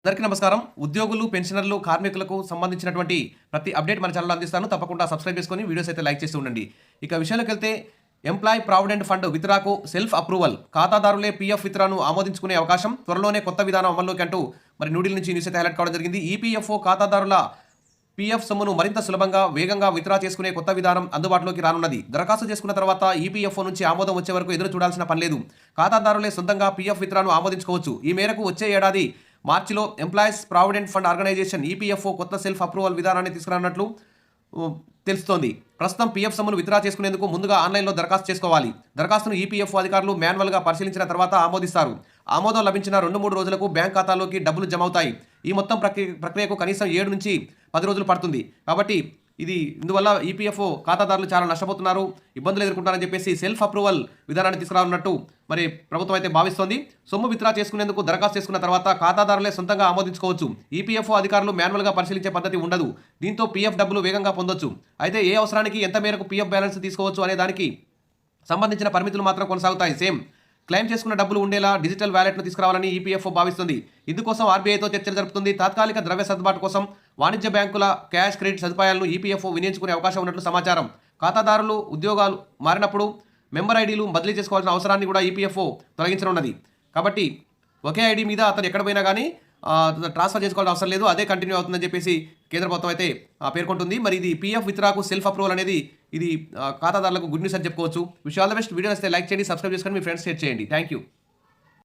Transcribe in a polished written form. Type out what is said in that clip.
అందరికీ నమస్కారం. ఉద్యోగులు, పెన్షనర్లు, కార్మికులకు సంబంధించినటువంటి ప్రతి అప్డేట్ మన ఛానల్లో అందిస్తాను. తప్పకుండా సబ్స్క్రైబ్ చేసుకొని వీడియోస్ అయితే లైక్ చేస్తూ ఉండండి. ఇక విషయంలోకెళ్తే ఎంప్లాయీ ప్రావిడెంట్ ఫండ్ విత్డ్రాకు సెల్ఫ్ అప్రూవల్, ఖాతాదారులే పీఎఫ్ విత్డ్రాను ఆమోదించుకునే అవకాశం, త్వరలోనే కొత్త విధానం అమల్లోకి అంటూ మరి న్యూఢిల్లీ నుంచి న్యూస్ అయితే హైలైట్ కావడం జరిగింది. ఈపీఎఫ్ఓ ఖాతాదారుల పీఎఫ్ సొమ్మును మరింత సులభంగా, వేగంగా విత్డ్రా చేసుకునే కొత్త విధానం అందుబాటులోకి రానున్నది. దరఖాస్తు చేసుకున్న తర్వాత ఈపీఎఫ్ఓ నుంచి ఆమోదం వచ్చే వరకు ఎదురు చూడాల్సిన పని లేదు. ఖాతాదారులే సొంతంగా పీఎఫ్ విత్డ్రాను ఆమోదించుకోవచ్చు. ఈ మేరకు వచ్చే ఏడాది మార్చిలో employees provident fund organisation EPFO కొత్త సెల్ఫ్ అప్రూవల్ విధానాన్ని తీసుకురానున్నట్లు తెలుస్తోంది. ప్రస్తుతం పీఎఫ్ సొమ్మును విత్డ్రా చేసుకునేందుకు ముందుగా ఆన్లైన్లో దరఖాస్తు చేసుకోవాలి. దరఖాస్తును ఈపీఎఫ్ఓ అధికారులు మాన్యువల్గా పరిశీలించిన తర్వాత ఆమోదిస్తారు. ఆమోదం లభించిన 2-3 రోజులకు బ్యాంక్ ఖాతాలోకి డబ్బులు జమ అవుతాయి. ఈ మొత్తం ప్రక్రియకు కనీసం 7 నుంచి 10 రోజులు పడుతుంది. కాబట్టి ఇందువల్ల ఈపీఎఫ్ఓ ఖాతాదారులు చాలా నష్టపోతున్నారు, ఇబ్బందులు ఎదుర్కొంటారని చెప్పేసి సెల్ఫ్ అప్రూవల్ విధానాన్ని తీసుకురానున్నట్టు మరి ప్రభుత్వం అయితే భావిస్తోంది. సొమ్ము విత్డ్రా చేసుకునేందుకు దరఖాస్తు చేసుకున్న తర్వాత ఖాతాదారులే సొంతంగా ఆమోదించుకోవచ్చు. ఈపీఎఫ్ఓ అధికారులు మాన్యువల్గా పరిశీలించే పద్ధతి ఉండదు. దీంతో పీఎఫ్ డబ్బులు వేగంగా పొందొచ్చు. అయితే ఏ అవసరానికి ఎంత మేరకు పీఎఫ్ బ్యాలెన్స్ తీసుకోవచ్చు అనే దానికి సంబంధించిన పరిమితులు మాత్రం కొనసాగుతాయి. క్లెయిమ్ చేసుకున్న డబ్బులు ఉండేలా డిజిటల్ వ్యాలెట్ను తీసుకురావాలని ఈపీఎఫ్ఓ భావిస్తుంది. ఇందుకోసం ఆర్బీఐతో చర్చలు జరుపుతుంది. తాత్కాలిక ద్రవ్య సర్దుబాటు కోసం వాణిజ్య బ్యాంకుల క్యాష్ క్రెడిట్ సదుపాయాలను ఈపీఎఫ్ఓ వినియోగించుకునే అవకాశం ఉన్నట్లు సమాచారం. ఖాతాదారులు ఉద్యోగాలు మారినప్పుడు మెంబర్ ఐడీలు బదిలీ చేసుకోవాల్సిన అవసరాన్ని కూడా ఈపీఎఫ్ఓ తొలగించనున్నది. కాబట్టి ఒకే ఐడి మీద అతను ఎక్కడ పోయినా కానీ ట్రాన్స్ఫర్ చేసుకోవాల్సిన అవసరం లేదు, అదే కంటిన్యూ అవుతుందని చెప్పేసి కేంద్ర ప్రభుత్వం అయితే పేర్కొంటుంది. మరి ఇది పీఎఫ్ విత్డ్రాకు సెల్ఫ్ అప్రూవల్ అనేది ఖాతాదారులకు గుడ్ న్యూస్ అని చెప్పుకోవచ్చు. Wish all the best. Video వస్తే లైక్ చేయండి, సబ్స్క్రైబ్ చేసుకొని మీ ఫ్రెండ్స్ షేర్ చేయండి. Thank you.